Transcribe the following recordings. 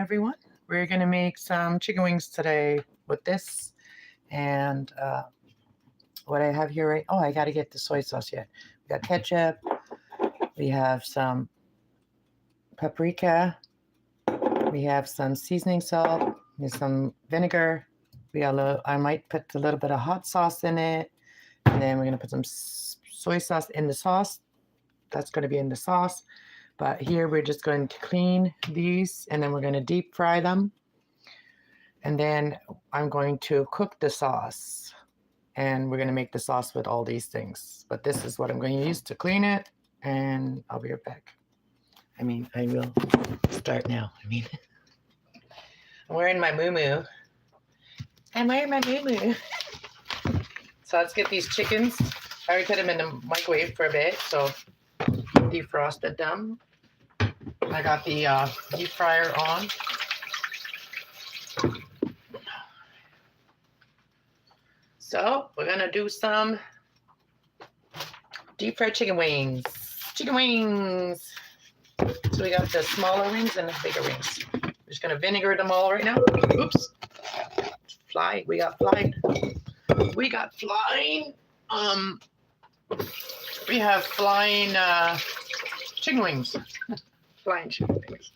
everyone. We're going to make some chicken wings today with this. And what I have here, oh, I got to get the soy sauce yet. We got ketchup. We have some paprika. We have some seasoning salt. There's some vinegar. I might put a little bit of hot sauce in it. And then we're going to put some soy sauce in the sauce. That's going to be in the sauce. But here we're just going to clean these and then we're going to deep fry them. And then I'm going to cook the sauce. And we're going to make the sauce with all these things. But this is what I'm going to use to clean it. And I'll be right back. I will start now. I'm wearing my muumuu. I'm wearing my muumuu. So let's get these chickens. I already put them in the microwave for a bit. So defrosted them. I got the deep fryer on. So we're gonna do some deep fried chicken wings. Chicken wings. So we got the smaller wings and the bigger wings. We're just gonna vinegar them all right now. Oops. Fly. We got flying. We got flying. We have flying chicken wings. Flying chicken wings.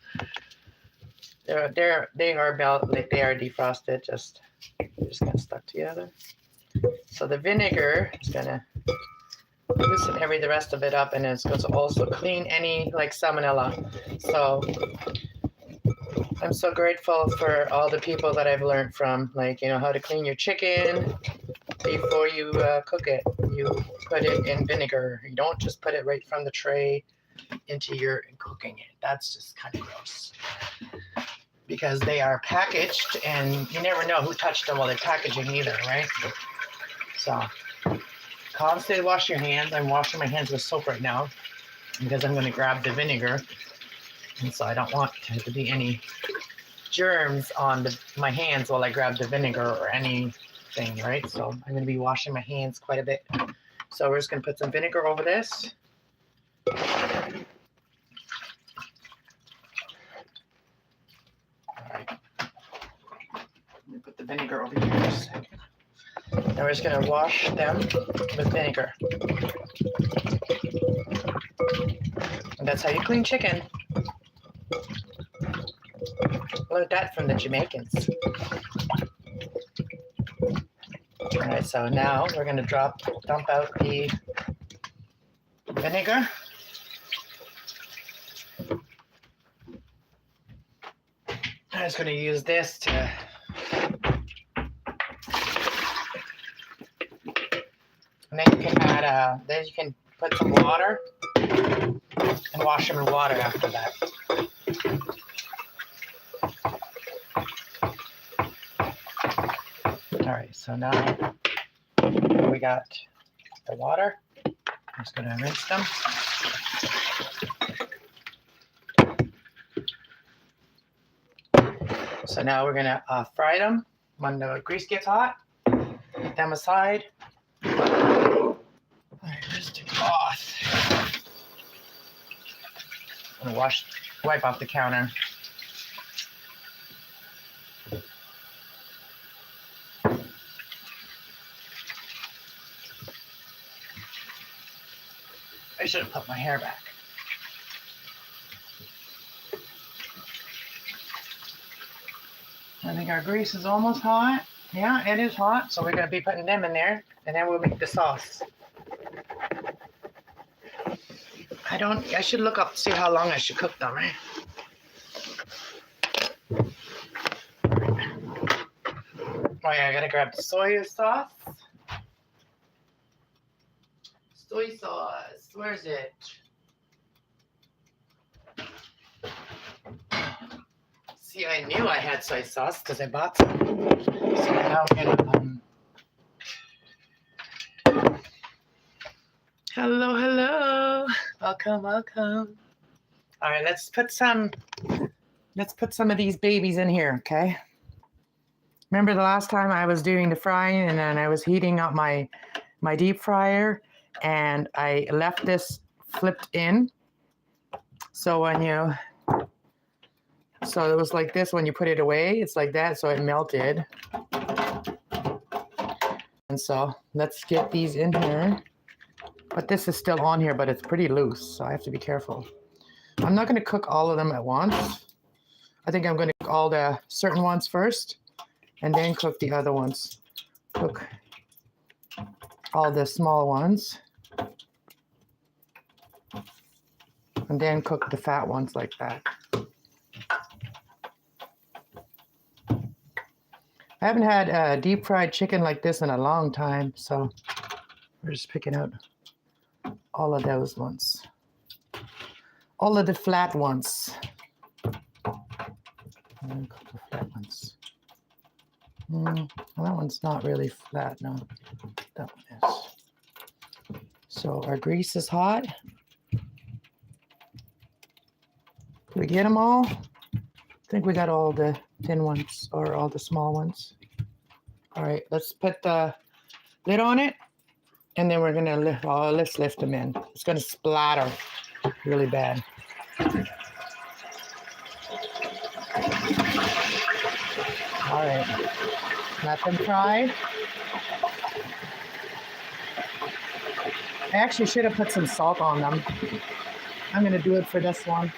They are about like they are defrosted. Just kind of stuck together. So the vinegar is gonna loosen the rest of it up, and it's going to also clean any like salmonella. So I'm so grateful for all the people that I've learned from, like, how to clean your chicken before you cook it. You put it in vinegar. You don't just put it right from the tray into your cooking it. That's just kind of gross. Because they are packaged, and you never know who touched them while they're packaging either, right? So constantly wash your hands. I'm washing my hands with soap right now because I'm going to grab the vinegar. And so I don't want there to be any germs on my hands while I grab the vinegar or anything, right? So I'm going to be washing my hands quite a bit. So we're just going to put some vinegar over this. All right. Let me put the vinegar over here for a second. Now we're just going to wash them with vinegar. And that's how you clean chicken. Learned that from the Jamaicans. All right, so now we're going to dump out the vinegar. I'm just going to use this to and then you can add, then you can put some water and wash them in water after that. All right, so now we got the water. I'm just going to rinse them. So now we're going to fry them when the grease gets hot. Put them aside. All right, where's the cloth? I'm going to wipe off the counter. I should have put my hair back. I think our grease is almost hot. Yeah, it is hot. So we're going to be putting them in there, and then we'll make the sauce. I should look up to see how long I should cook them, right? Oh yeah, I gotta grab the soy sauce. Soy sauce, where is it? See, I knew I had soy sauce because I bought some. So now we're gonna hello. Welcome. All right, let's put some of these babies in here, okay? Remember the last time I was doing the frying and then I was heating up my deep fryer and I left this flipped in. So when you So it was like this when you put it away. It's like that, so it melted. And so let's get these in here. But this is still on here, but it's pretty loose, so I have to be careful. I'm not going to cook all of them at once. I think I'm going to cook all the certain ones first, and then cook the other ones. Cook all the small ones, and then cook the fat ones like that. I haven't had deep fried chicken like this in a long time, so we're just picking out all of those ones. All of the flat ones. And cook the flat ones. Well, that one's not really flat, no. That one is. So our grease is hot. Did we get them all? I think we got all the thin ones or all the small ones. All right, let's put the lid on it, and then we're gonna lift. Oh, let's lift them in. It's gonna splatter really bad. All right, let them fry. I actually should have put some salt on them. I'm gonna do it for this one.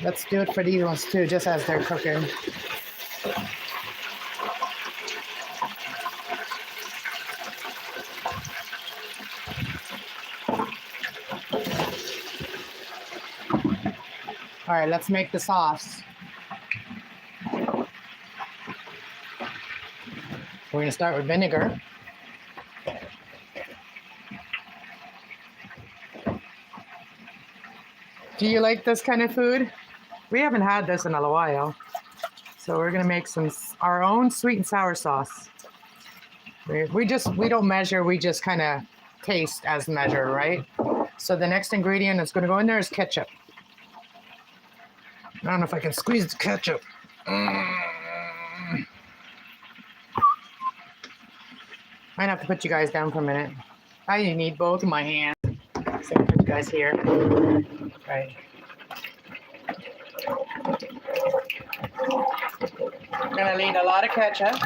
Let's do it for these ones too, just as they're cooking. All right, let's make the sauce. We're gonna start with vinegar. Do you like this kind of food? We haven't had this in a while. So we're gonna make our own sweet and sour sauce. We don't measure, we just kind of taste as measure, right? So the next ingredient that's gonna go in there is ketchup. I don't know if I can squeeze the ketchup. Might have to put you guys down for a minute. I need both of my hands. So I'll put you guys here. Right. I'm gonna need a lot of ketchup.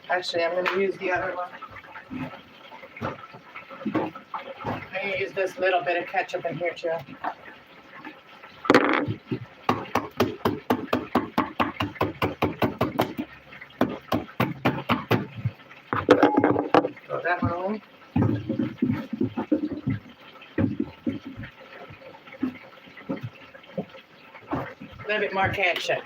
Actually, I'm gonna use the other one. I'm gonna use this little bit of ketchup in here too. Throw that one on. A little bit more ketchup.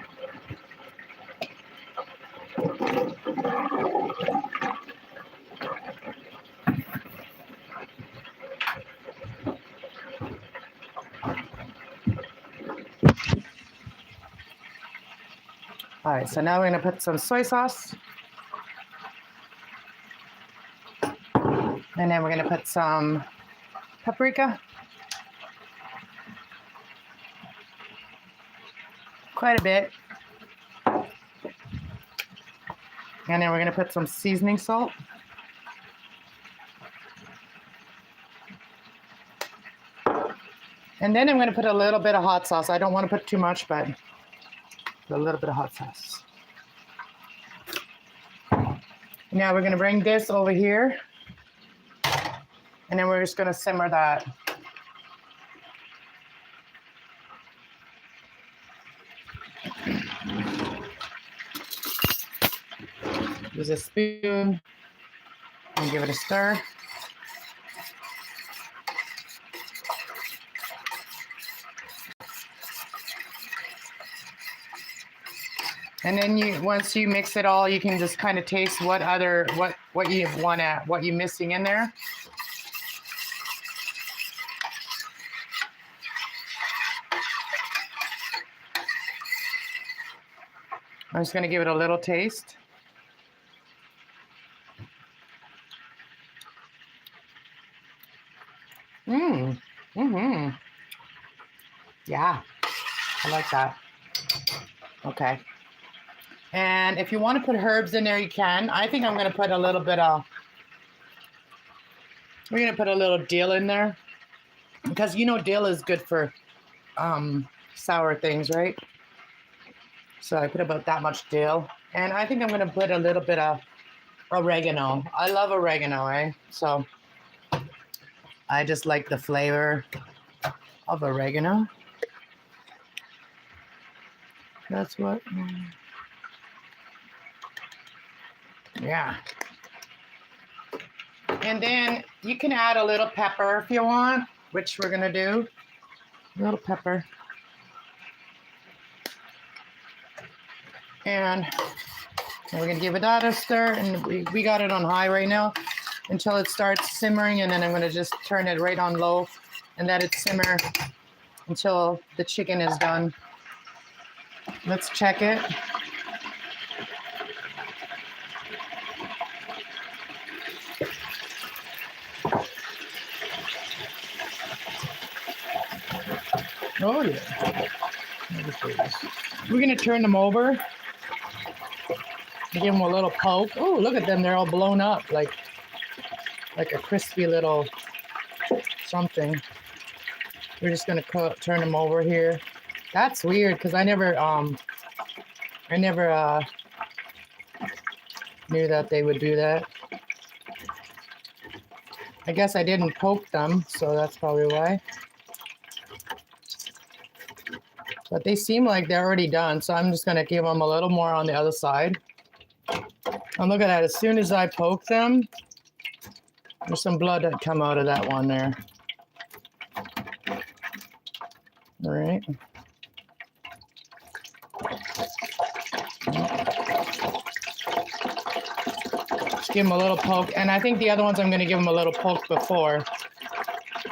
All right, so now we're gonna put some soy sauce. And then we're gonna put some paprika. Quite a bit. And then we're gonna put some seasoning salt. And then I'm gonna put a little bit of hot sauce. I don't wanna put too much, but a little bit of hot sauce. Now we're gonna bring this over here. And then we're just gonna simmer that. Use a spoon and give it a stir. And then once you mix it all, you can just kind of taste what you're missing in there. I'm just gonna give it a little taste. Yeah, I like that. Okay. And if you want to put herbs in there, you can. I think I'm going to put a little bit of We're gonna put a little dill in there because you know dill is good for sour things, right? So I put about that much dill, and I think I'm gonna put a little bit of oregano. I love oregano, eh? So I just like the flavor of oregano. That's what. Yeah. And then you can add a little pepper if you want, which we're gonna do. A little pepper. And we're gonna give it that a stir, and we got it on high right now until it starts simmering, and then I'm gonna just turn it right on low and let it simmer until the chicken is done. Let's check it. Oh yeah. We're gonna turn them over. Give them a little poke. Oh, look at them. They're all blown up like a crispy little something. We're just gonna turn them over here. That's weird because I never knew that they would do that. I guess I didn't poke them, so that's probably why. But they seem like they're already done, so I'm just gonna give them a little more on the other side. And look at that, as soon as I poke them, there's some blood that come out of that one there. All right. Just give them a little poke, and I think the other ones I'm gonna give them a little poke before.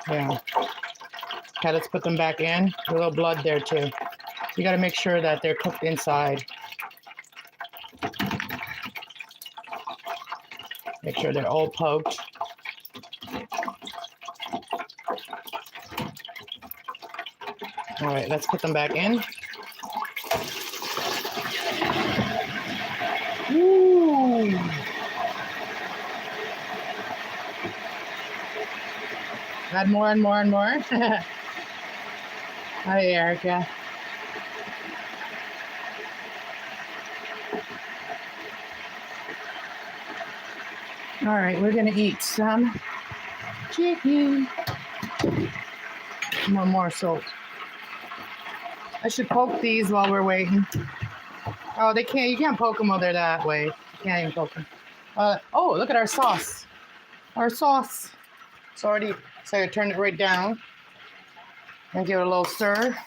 Yeah. Okay, let's put them back in. A little blood there too. You gotta make sure that they're cooked inside. Make sure they're all poked. All right, let's put them back in. Ooh. Add more and more and more. Hi, Erica. All right, we're gonna eat some chicken. One more salt. I should poke these while we're waiting. Oh, they can't. You can't poke them while they're that way. You can't even poke them. Oh, look at our sauce. Our sauce. It's already. So I turn it right down and give it a little stir.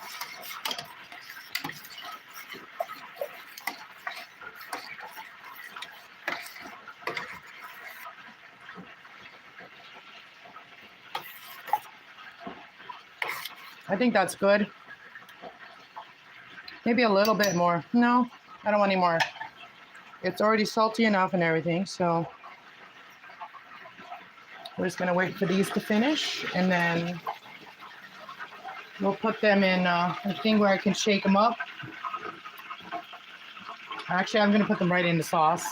I think that's good. Maybe a little bit more. No, I don't want any more. It's already salty enough and everything, so we're just gonna wait for these to finish, and then we'll put them in a thing where I can shake them up. Actually, I'm gonna put them right in the sauce.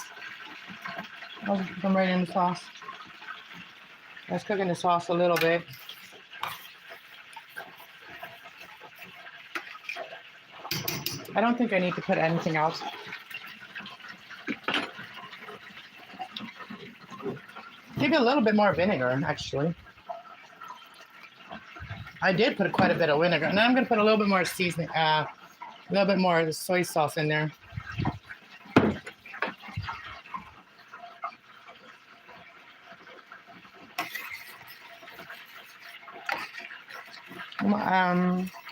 I'll just put them right in the sauce. Let's cook in the sauce a little bit. I don't think I need to put anything else. Maybe a little bit more vinegar, actually. I did put quite a bit of vinegar, and I'm going to put a little bit more seasoning, a little bit more soy sauce in there.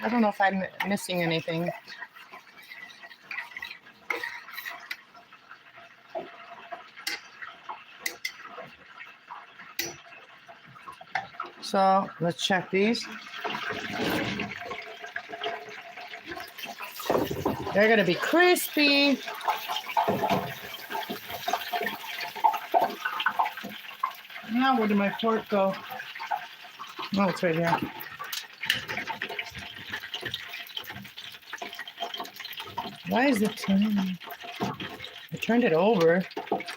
I don't know if I'm missing anything. So let's check these. They're gonna be crispy. Now where did my fork go? Oh, it's right here. Why is it turning? I turned it over.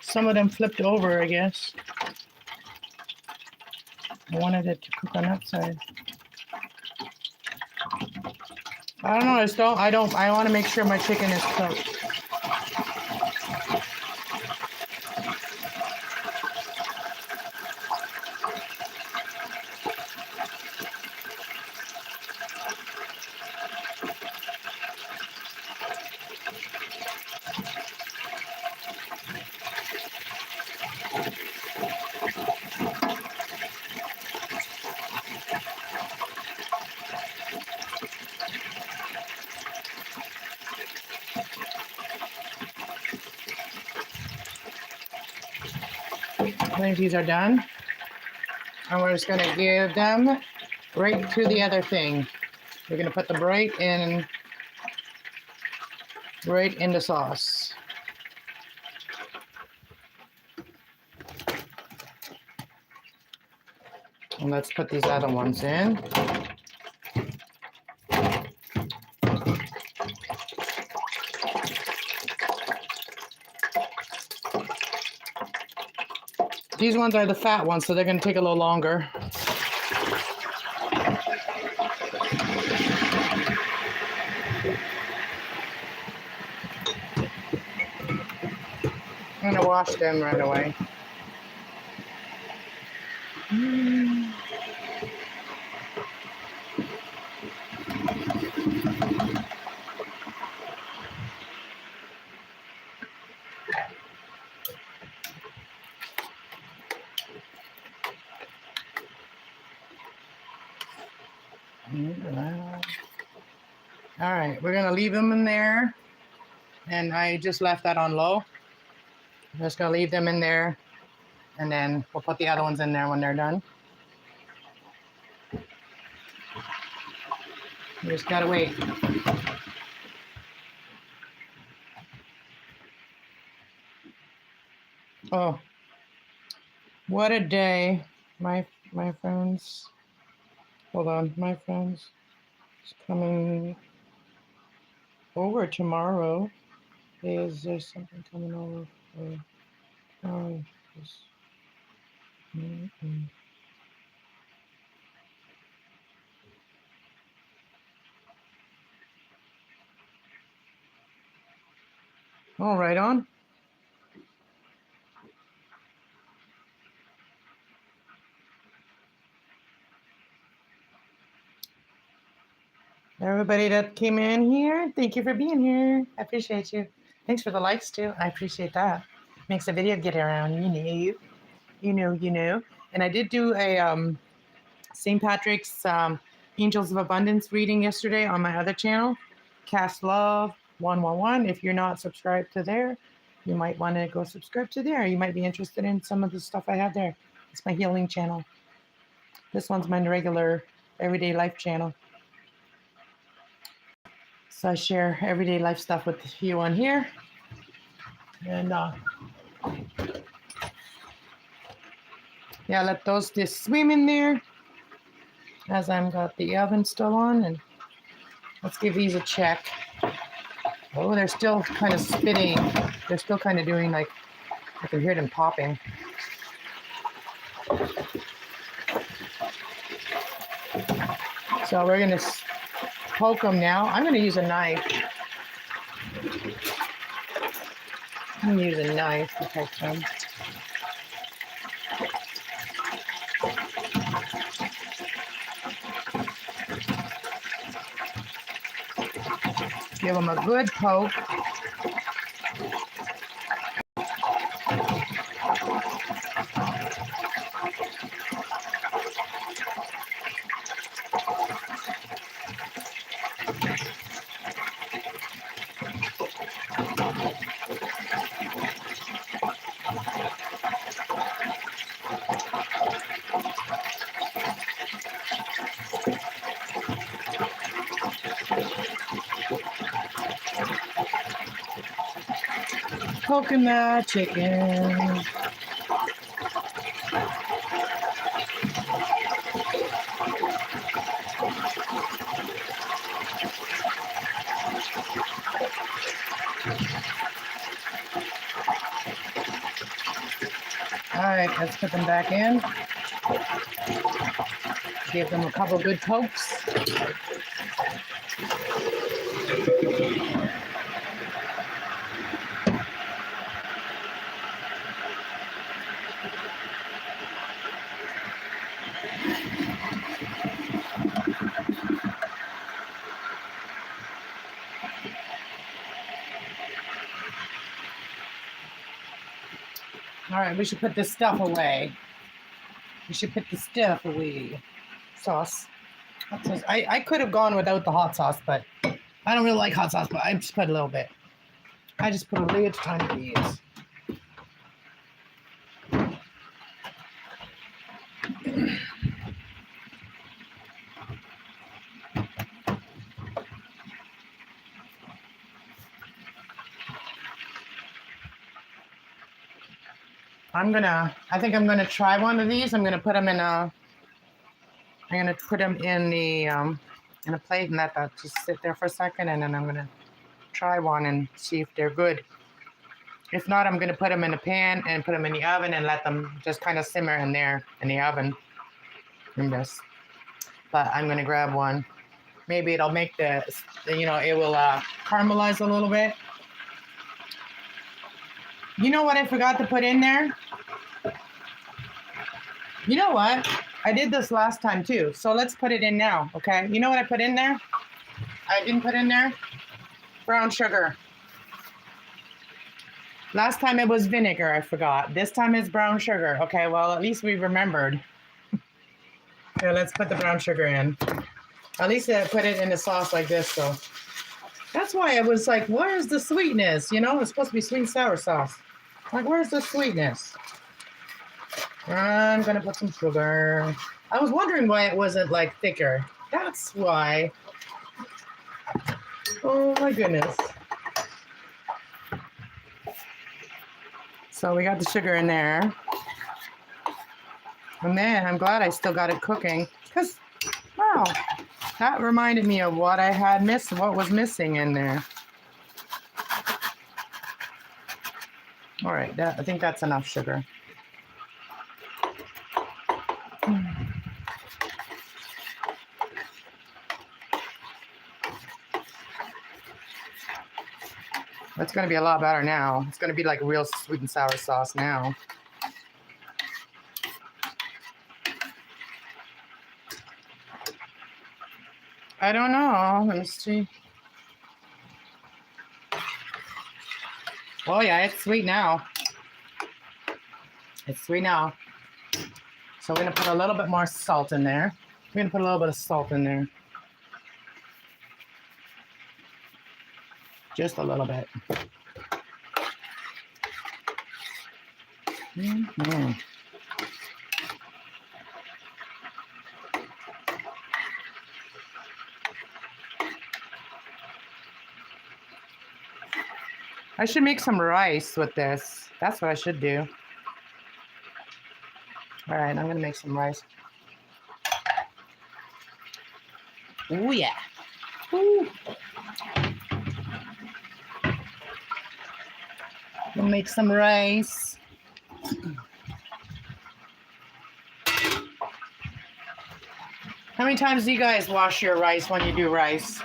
Some of them flipped over, I guess. I wanted it to cook on that side. I don't know. I want to make sure my chicken is cooked. I think these are done. And we're just gonna give them right to the other thing. We're gonna put them right in the sauce. And let's put these other ones in. These ones are the fat ones, so they're gonna take a little longer. I'm gonna wash them right away. All right, we're gonna leave them in there. And I just left that on low. I'm just gonna leave them in there. And then we'll put the other ones in there when they're done. You just gotta wait. Oh, what a day, my friends. Hold on, my friends. It's coming over tomorrow. Is there something coming over for tomorrow? All right, on. Everybody that came in here, thank you for being here. I appreciate you. Thanks for the likes too. I appreciate that. Makes the video get around, you know. And I did do a St. Patrick's Angels of Abundance reading yesterday on my other channel, Kass Love 111. If you're not subscribed to there, you might want to go subscribe to there. You might be interested in some of the stuff I have there. It's my healing channel. This one's my regular everyday life channel. So I share everyday life stuff with you on here. And yeah, let those just swim in there as I've got the oven still on. And let's give these a check. Oh, they're still kind of spitting. They're still kind of doing like, I can hear them popping. So we're gonna poke them now. I'm gonna use a knife. I'm gonna use a knife to poke them. Give them a good poke. Poking that chicken. All right, let's put them back in. Give them a couple good pokes. All right, we should put this stuff away. We should put the stuff away. Sauce. Hot sauce. I could have gone without the hot sauce, but I don't really like hot sauce, but I just put a little bit. I just put a little tiny bit. I think I'm gonna try one of these. I'm gonna put them in a plate and let that just sit there for a second, and then I'm gonna try one and see if they're good. If not, I'm gonna put them in a pan and put them in the oven and let them just kind of simmer in there in the oven. But I'm gonna grab one. Maybe it'll make it will caramelize a little bit. You know what I forgot to put in there? You know what? I did this last time too. So let's put it in now, okay? You know what I put in there? I didn't put in there? Brown sugar. Last time it was vinegar, I forgot. This time it's brown sugar. Okay, well, at least we remembered. Here, let's put the brown sugar in. At least I put it in the sauce like this, so. That's why I was like, where's the sweetness? You know, it's supposed to be sweet and sour sauce. Like, where's the sweetness? I'm gonna put some sugar. I was wondering why it wasn't like thicker. That's why. Oh my goodness. So we got the sugar in there. And then I'm glad I still got it cooking because, wow, that reminded me of what I had missed, what was missing in there. All right, I think that's enough sugar. It's going to be a lot better now. It's going to be like real sweet and sour sauce now. I don't know. Let me see. Oh, yeah, it's sweet now. It's sweet now. So we're going to put a little bit more salt in there. We're going to put a little bit of salt in there. Just a little bit. Mm-hmm. I should make some rice with this. That's what I should do. All right, I'm going to make some rice. Oh, yeah. Ooh. We'll make some rice. How many times do you guys wash your rice when you do rice?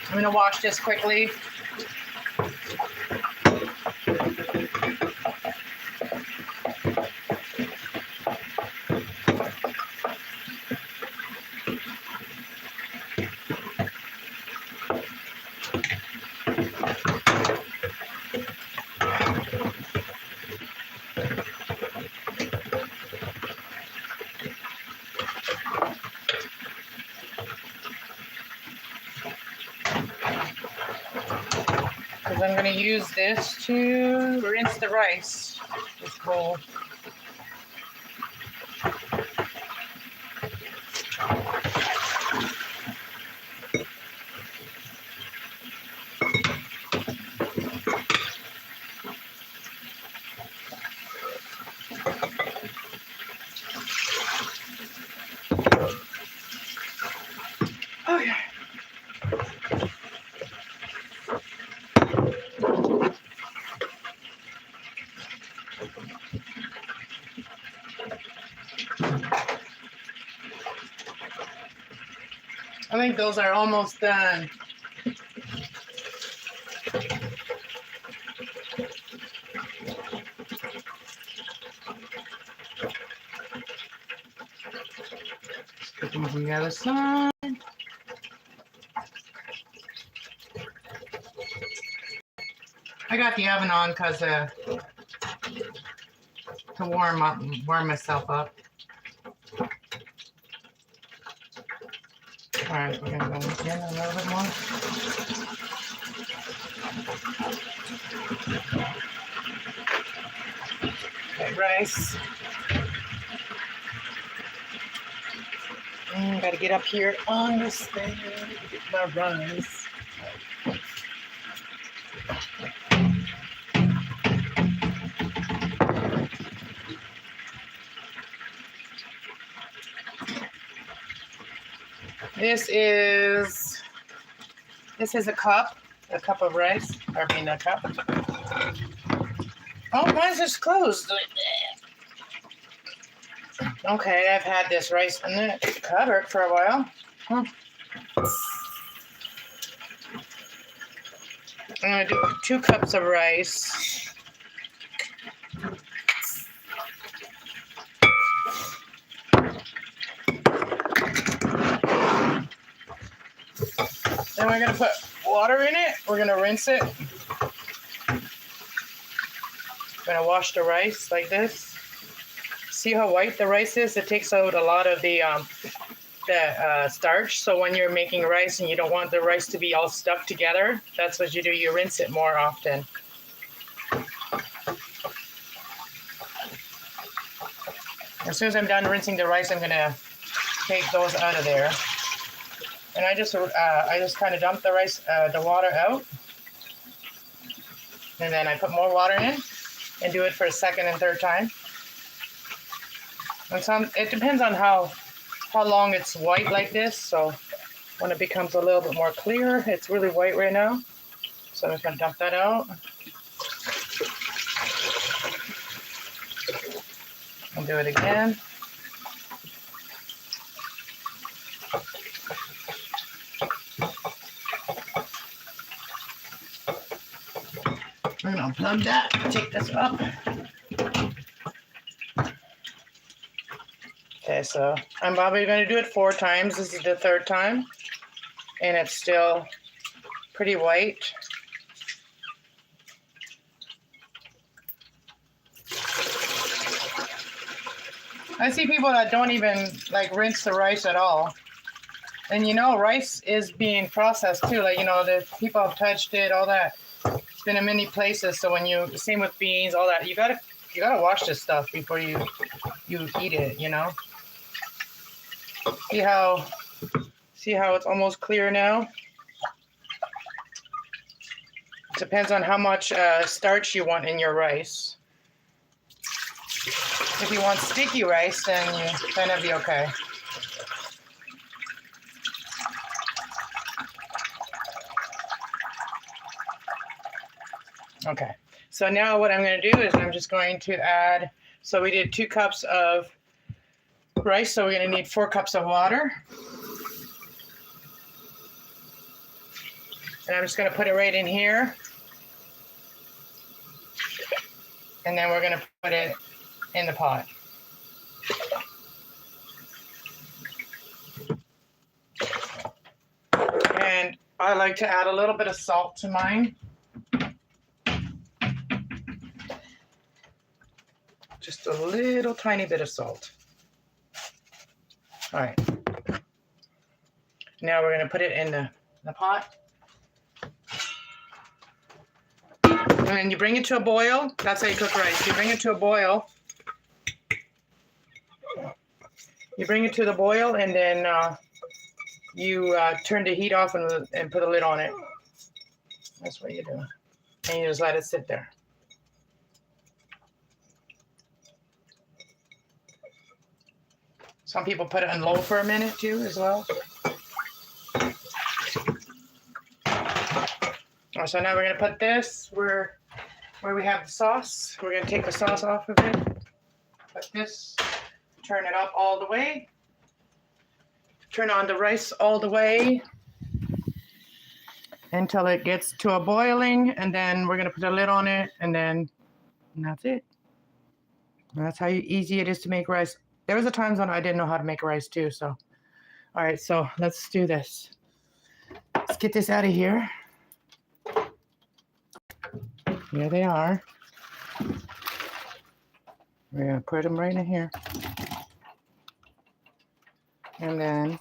I'm going to wash this quickly. Because I'm going to use this to rinse the rice. This bowl. I think those are almost done. Put them from the other side. I got the oven on because to warm myself up. All right, we're gonna go in a little bit more. Okay, rice. Gotta get up here on the stand to get my rice. This is a cup of rice. I mean a cup. Oh, mine's just closed. Okay, I've had this rice in the cupboard for a while. I'm gonna do 2 cups of rice. Then we're gonna put water in it. We're gonna rinse it. I'm gonna wash the rice like this. See how white the rice is? It takes out a lot of the starch. So when you're making rice and you don't want the rice to be all stuck together, that's what you do. You rinse it more often. As soon as I'm done rinsing the rice, I'm gonna take those out of there. And I just kind of dump the rice, the water out, and then I put more water in, and do it for a second and third time. And it depends on how long it's white like this. So when it becomes a little bit more clear, it's really white right now. So I'm just gonna dump that out. And do it again. And I'll plug that, take this up. Okay, so I'm probably going to do it 4 times. This is the 3rd time. And it's still pretty white. I see people that don't even rinse the rice at all. And rice is being processed too. The people have touched it, all that. It's been in many places. So same with beans, all that. You gotta wash this stuff before you eat it. See how it's almost clear now? Depends on how much starch you want in your rice. If you want sticky rice, then you're gonna be okay. Okay, so now what I'm going to do is I'm just going to add, so we did 2 cups of rice, so we're going to need 4 cups of water. And I'm just going to put it right in here. And then we're going to put it in the pot. And I like to add a little bit of salt to mine. Just a little tiny bit of salt. All right. Now we're going to put it in the pot. And then you bring it to a boil. That's how you cook rice. You bring it to a boil. You bring it to the boil, and then you turn the heat off and put a lid on it. That's what you do. And you just let it sit there. Some people put it on low for a minute too, as well. So now we're going to put this where we have the sauce. We're going to take the sauce off of it. Put this, turn it up all the way. turn on the rice all the way until it gets to a boiling, and then we're gonna put a lid on it, and that's it. And that's how easy it is to make rice. There was a times when I didn't know how to make rice too, so. All right, so let's do this. Let's get this out of here. Here they are. We're gonna put them right in here. And then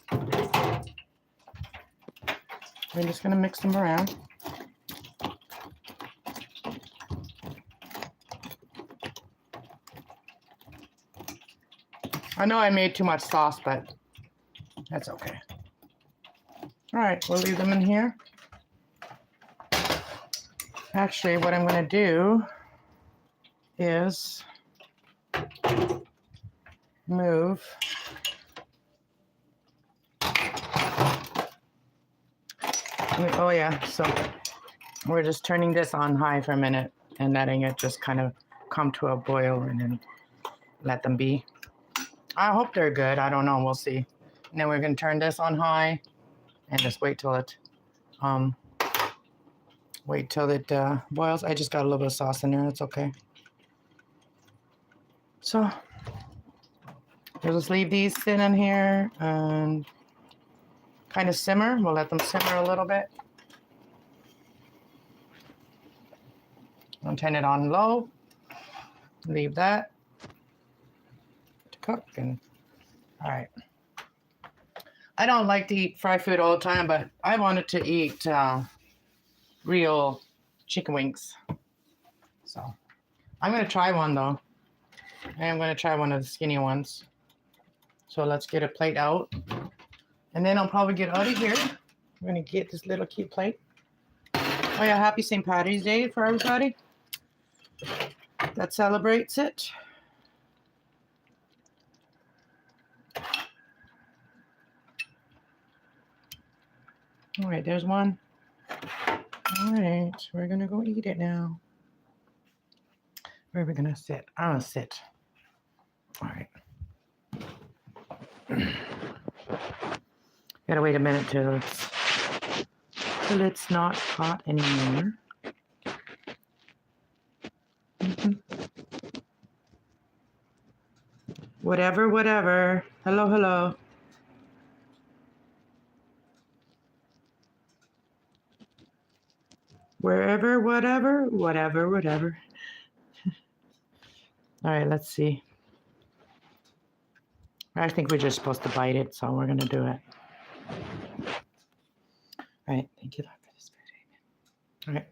we're just gonna mix them around. I know I made too much sauce, but that's okay. All right, we'll leave them in here. Actually, what I'm gonna do is move oh yeah, so we're just turning this on high for a minute and letting it just kind of come to a boil and then let them be. I hope they're good. I don't know. We'll see. And then we're going to turn this on high and just wait till it boils. I just got a little bit of sauce in there. It's okay. So we'll just leave these sit in here and kind of simmer. We'll let them simmer a little bit. I'll turn it on low. Leave that to cook. And all right. I don't like to eat fried food all the time, but I wanted to eat real chicken wings. So I'm going to try one though. I am going to try one of the skinny ones. So let's get a plate out. And then I'll probably get out of here. I'm going to get this little cute plate. Oh yeah, happy St. Paddy's Day for everybody that celebrates it. All right, there's one. All right, we're going to go eat it now. Where are we going to sit? I'm going to sit. All right. Gotta wait a minute till it's not hot anymore. Whatever. Hello. Wherever, whatever. All right, let's see. I think we're just supposed to bite it, so we're gonna do it. All right, thank you, Lord, for this food. All right,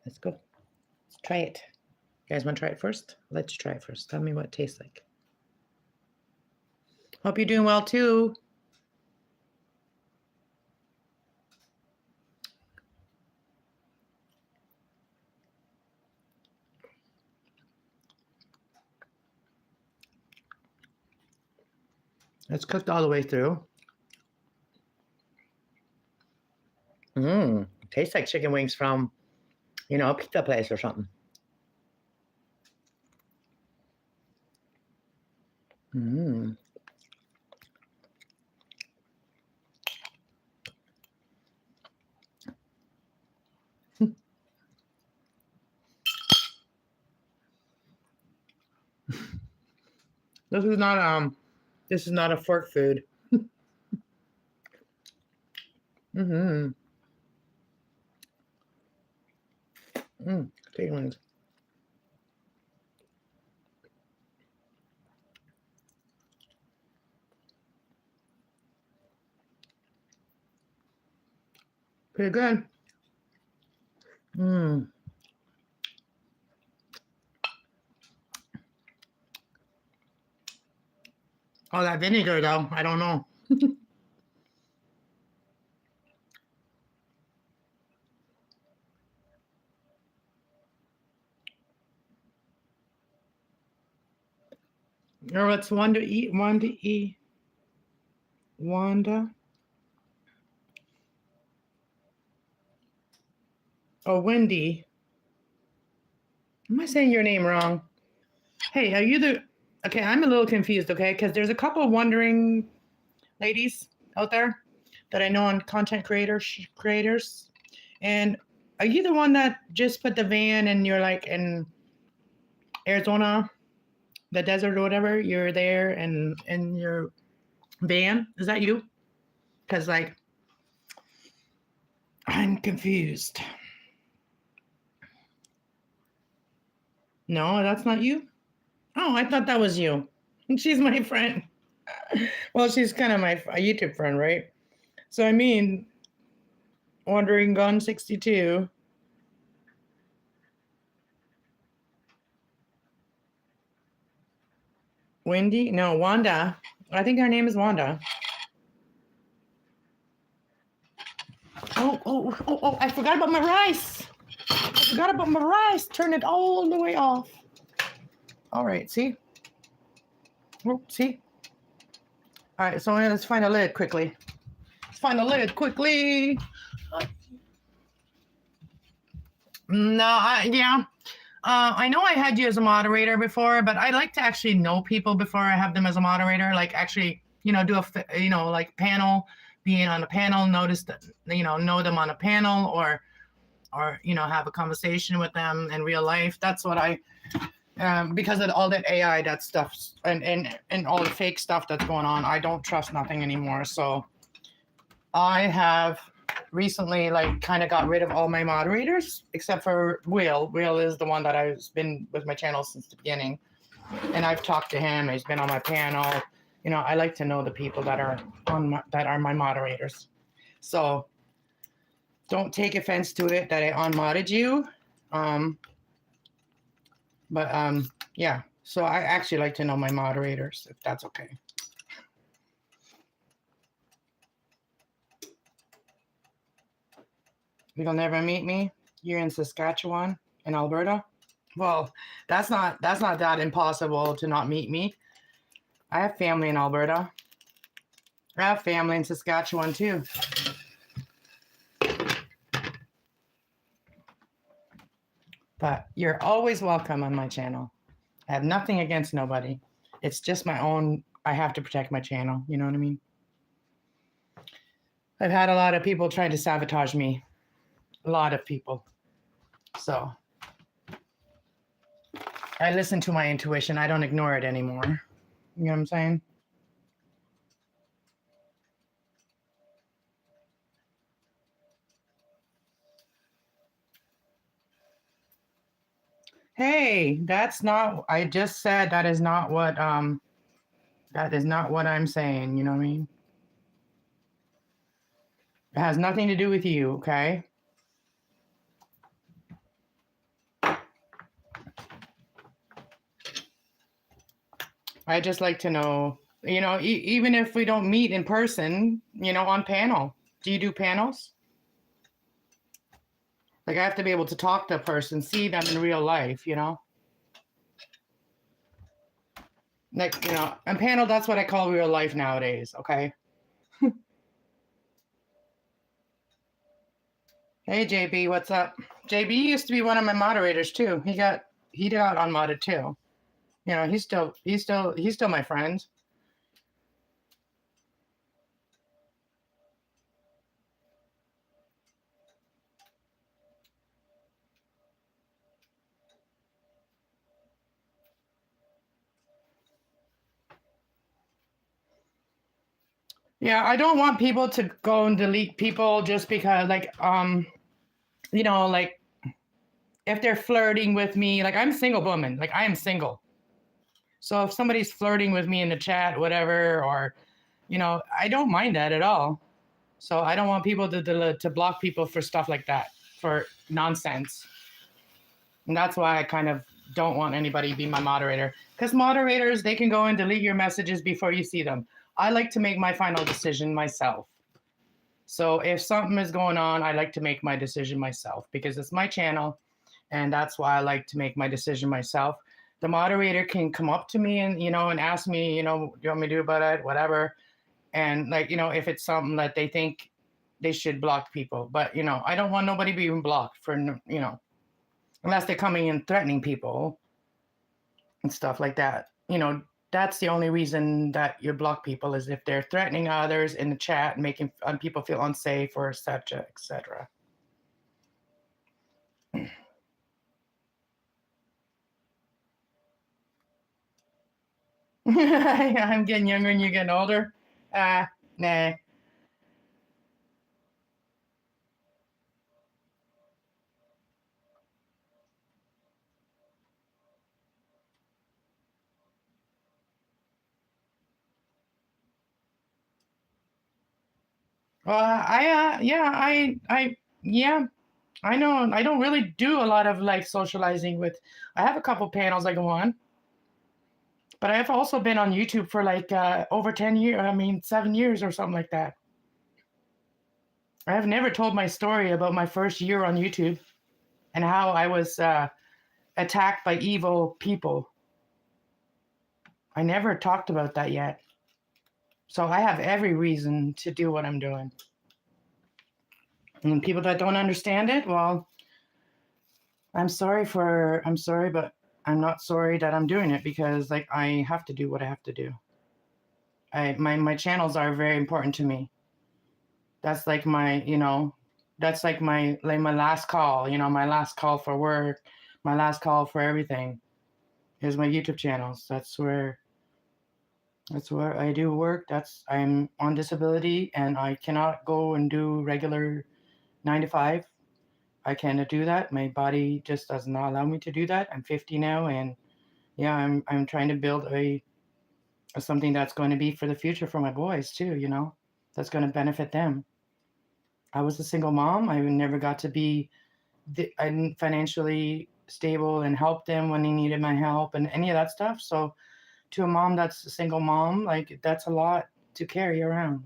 let's go. Let's try it. You guys want to try it first? I'll let you try it first. Tell me what it tastes like. Hope you're doing well too. It's cooked all the way through. Tastes like chicken wings from, a pizza place or something. This is not a fork food. Chicken wings. Pretty good. Oh, that vinegar though, I don't know. Or it's Wanda. Oh, Wendy. Am I saying your name wrong? Hey, are you okay, I'm a little confused, okay? Because there's a couple of wondering ladies. out there that I know on content creators. And are you the one that just put the van and you're like in Arizona, the desert or whatever? You're there and in your van? Is that you? Because like I'm confused. No, that's not you. Oh, I thought that was you. She's my friend. Well, she's kind of my YouTube friend, right? So I mean, Wandering Gun 62. Wendy? No, Wanda. I think her name is Wanda. Oh, I forgot about my rice. I forgot about my rice. Turn it all the way off. All right, see? Oh, see? All right, so let's find a lid quickly. Let's find a lid quickly. No, yeah. I know I had you as a moderator before, but I like to actually know people before I have them as a moderator. Like actually, do a, like panel, being on a panel, notice that, know them on a panel or, have a conversation with them in real life. That's what I, because of all that AI, that stuff and all the fake stuff that's going on, I don't trust nothing anymore. So I have recently kind of got rid of all my moderators except for Will. Will is the one that I've been with my channel since the beginning, and I've talked to him. He's been on my panel. I like to know the people that are my moderators. So don't take offense to it that I unmodded you. Yeah. So I actually like to know my moderators, if that's okay. You'll never meet me. You're in Saskatchewan, in Alberta. Well, that's not that impossible to not meet me. I have family in Alberta. I have family in Saskatchewan too. But you're always welcome on my channel. I have nothing against nobody. It's just my own. I have to protect my channel. You know what I mean? I've had a lot of people trying to sabotage me. A lot of people. So I listen to my intuition. I don't ignore it anymore. You know what I'm saying? Hey, that's not, I just said that is not what I'm saying, you know what I mean? It has nothing to do with you, okay? I just like to know, even if we don't meet in person, on panel. Do you do panels? Like I have to be able to talk to a person, see them in real life, Like, on panel, that's what I call real life nowadays, okay? Hey JB, what's up? JB used to be one of my moderators too. He got unmodded too. He's still my friend. Yeah, I don't want people to go and delete people just because like if they're flirting with me, like I'm a single woman, like I am single. So if somebody's flirting with me in the chat, whatever, or I don't mind that at all. So I don't want people to block people for stuff like that, for nonsense. And that's why I kind of don't want anybody to be my moderator. Because moderators, they can go and delete your messages before you see them. I like to make my final decision myself. So if something is going on, I like to make my decision myself because it's my channel. And that's why I like to make my decision myself. The moderator can come up to me and, and ask me, do you want me to do about it, whatever. And like, if it's something that they think they should block people. But, I don't want nobody being blocked for, unless they're coming and threatening people and stuff like that. That's the only reason that you block people, is if they're threatening others in the chat and making people feel unsafe or etc., etc. I'm getting younger and you're getting older. Nah. Yeah, I know. I don't really do a lot of like socializing with. I have a couple panels I go on, but I've also been on YouTube for like over 10 years. I mean, 7 years or something like that. I have never told my story about my first year on YouTube and how I was attacked by evil people. I never talked about that yet. So I have every reason to do what I'm doing. And people that don't understand it, well, I'm sorry, but I'm not sorry that I'm doing it, because like I have to do what I have to do. My channels are very important to me. That's like my, that's like my last call, my last call for work, my last call for everything is my YouTube channels. That's where I do work. I'm on disability and I cannot go and do regular 9 to 5. I cannot do that. My body just does not allow me to do that. I'm 50 now, and yeah, I'm trying to build something that's going to be for the future for my boys too. That's going to benefit them. I was a single mom. I never got to be financially stable and help them when they needed my help and any of that stuff. So to a mom that's a single mom, like that's a lot to carry around.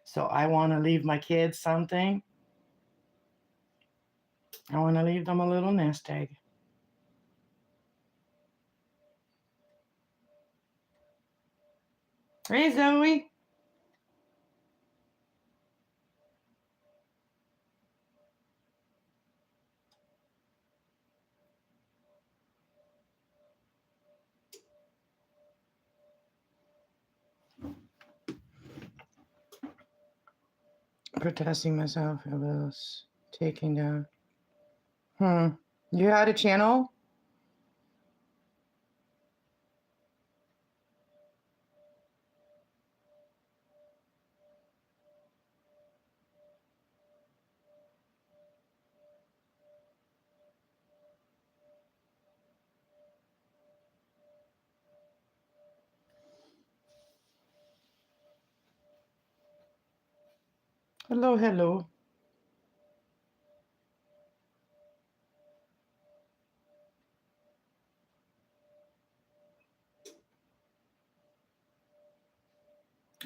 So I want to leave my kids something. I want to leave them a little nest egg. Hey, Zoe. Protesting myself, I was taking down. You had a channel? Hello, hello.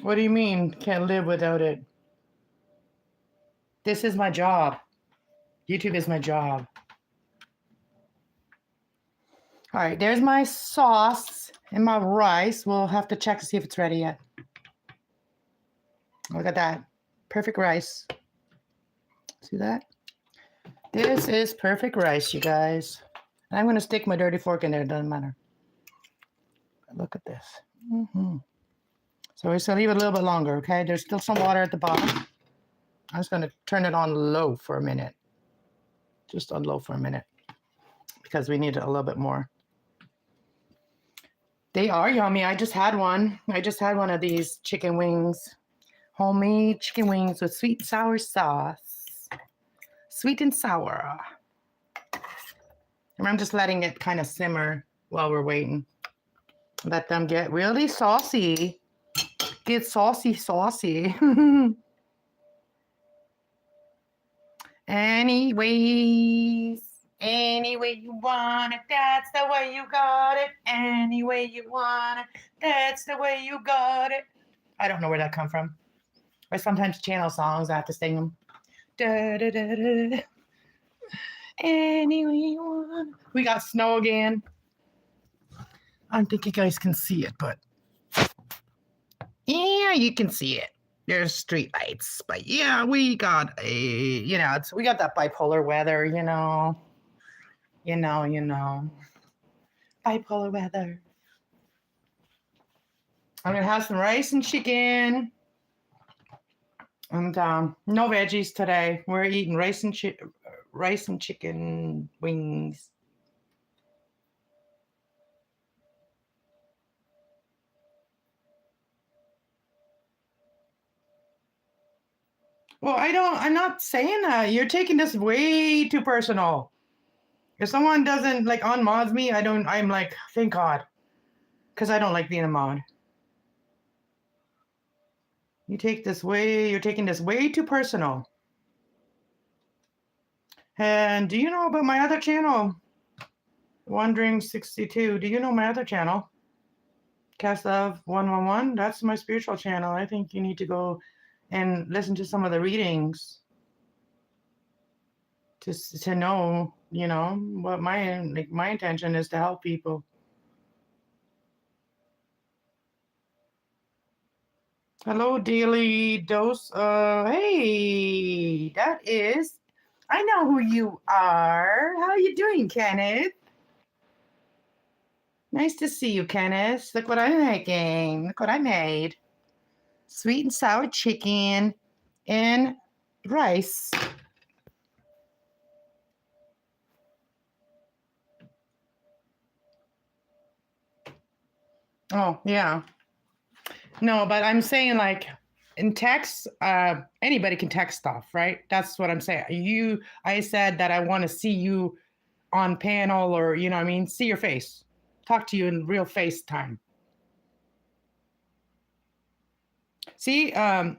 What do you mean, can't live without it? This is my job. YouTube is my job. All right, there's my sauce and my rice. We'll have to check to see if it's ready yet. Look at that. Perfect rice. See that? This is perfect rice, you guys. I'm going to stick my dirty fork in there. It doesn't matter. Look at this. So we're just going to leave it a little bit longer, okay? There's still some water at the bottom. I'm just going to turn it on low for a minute. Just on low for a minute, because we need it a little bit more. They are yummy. I just had one. I just had one of these chicken wings. Homemade chicken wings with sweet and sour sauce. Sweet and sour. And I'm just letting it kind of simmer while we're waiting. Let them get really saucy. Get saucy, saucy. Anyways, any way you want it, that's the way you got it. Any way you want it, that's the way you got it. I don't know where that come from. Or sometimes channel songs, I have to sing them. Da, da, da, da. Any way you want it. We got snow again. I don't think you guys can see it, but yeah, you can see it. There's street lights, but yeah, we got we got that bipolar weather, you know. bipolar weather. I'm gonna have some rice and chicken, and no veggies today. We're eating rice and chicken wings. Well, I'm not saying that. You're taking this way too personal. If someone doesn't like unmods me, I'm like, thank God. Because I don't like being a mod. You're taking this way too personal. And do you know about my other channel? Wondering 62. Do you know my other channel? Kassloves 111. That's my spiritual channel. I think you need to go and listen to some of the readings to know, what my intention is to help people. Hello, Daily Dose. Hey, I know who you are. How you doing, Kenneth? Nice to see you, Kenneth. Look what I'm making. Look what I made. Sweet and sour chicken and rice. Oh, yeah. No, but I'm saying like in text, anybody can text stuff, right? That's what I'm saying. I said that I want to see you on panel or, see your face, talk to you in real FaceTime. See, even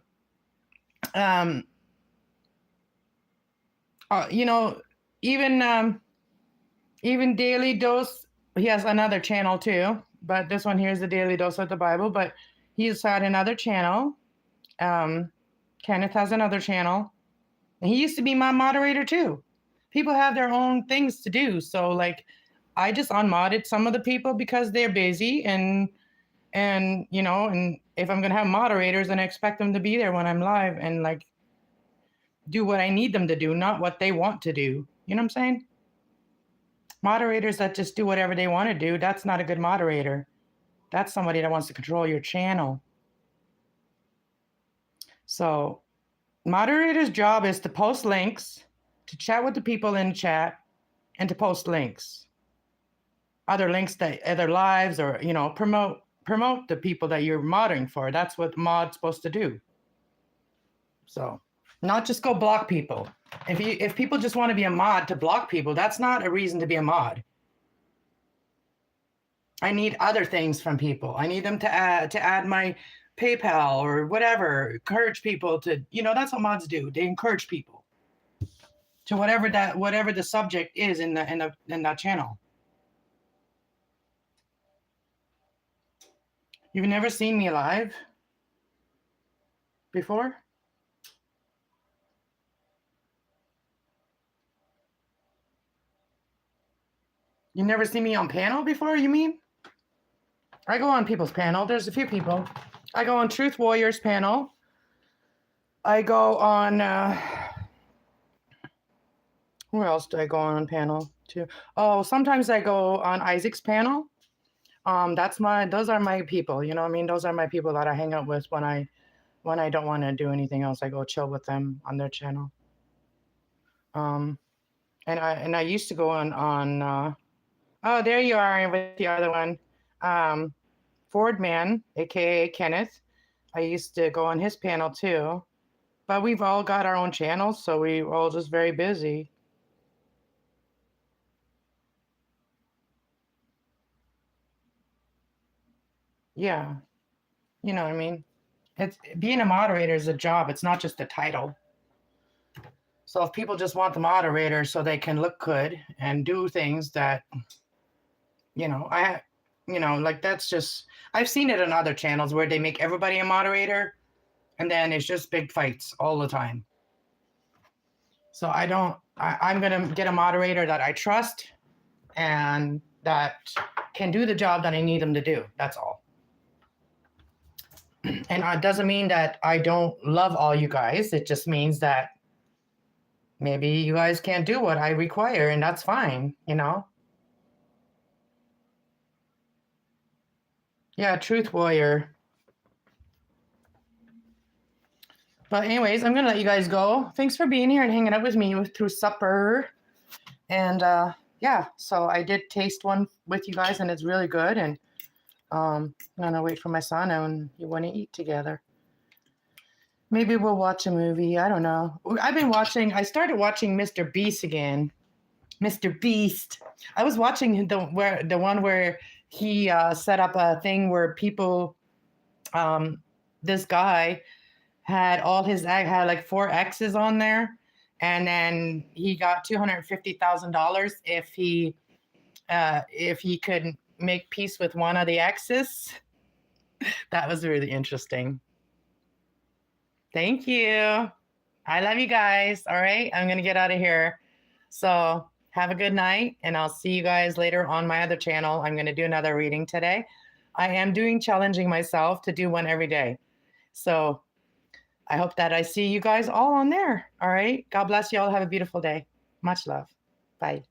Daily Dose, he has another channel too, but this one here is the Daily Dose of the Bible, but he's had another channel. Kenneth has another channel, and he used to be my moderator too. People have their own things to do, so like I just unmodded some of the people because they're busy, and if I'm gonna have moderators, then I expect them to be there when I'm live and like do what I need them to do, not what they want to do. You know what I'm saying? Moderators that just do whatever they want to do, that's not a good moderator. That's somebody that wants to control your channel. So moderator's job is to post links, to chat with the people in the chat, and to post links. Other links that other lives or, promote the people that you're modding for. That's what mod's supposed to do. So not just go block people. If people just want to be a mod to block people, that's not a reason to be a mod. I need other things from people. I need them to add my PayPal or whatever. Encourage people to, that's what mods do. They encourage people to whatever the subject is in that channel. You've never seen me live before? You never seen me on panel before, you mean? I go on people's panel. There's a few people. I go on Truth Warriors panel. I go on, where else do I go on panel too? Oh, sometimes I go on Isaac's panel. Those are my people, you know what I mean? Those are my people that I hang out with when I don't want to do anything else. I go chill with them on their channel. And I used to go on oh, there you are with the other one. Ford Man, aka Kenneth. I used to go on his panel too. But we've all got our own channels, so we're all just very busy. Yeah. You know what I mean? It's being a moderator is a job. It's not just a title. So if people just want the moderator so they can look good and do things that, that's just, I've seen it on other channels where they make everybody a moderator and then it's just big fights all the time. So I'm going to get a moderator that I trust and that can do the job that I need them to do. That's all. And it doesn't mean that I don't love all you guys. It just means that maybe you guys can't do what I require, and that's fine, Yeah, Truth Warrior. But anyways, I'm gonna let you guys go. Thanks for being here and hanging out with me through supper. And yeah, so I did taste one with you guys, and it's really good. And I'm gonna wait for my son, and you want to eat together. Maybe we'll watch a movie. I don't know. I started watching Mr. Beast again. Mr. Beast. I was watching the one where he set up a thing where people, this guy had had like 4 exes on there, and then he got $250,000 if he could make peace with one of the exes. That was really interesting. Thank you. I love you guys. All right, I'm gonna get out of here. So have a good night, and I'll see you guys later on my other channel. I'm gonna do another reading today. I am challenging myself to do one every day. So I hope that I see you guys all on there. All right. God bless you all. Have a beautiful day. Much love. Bye.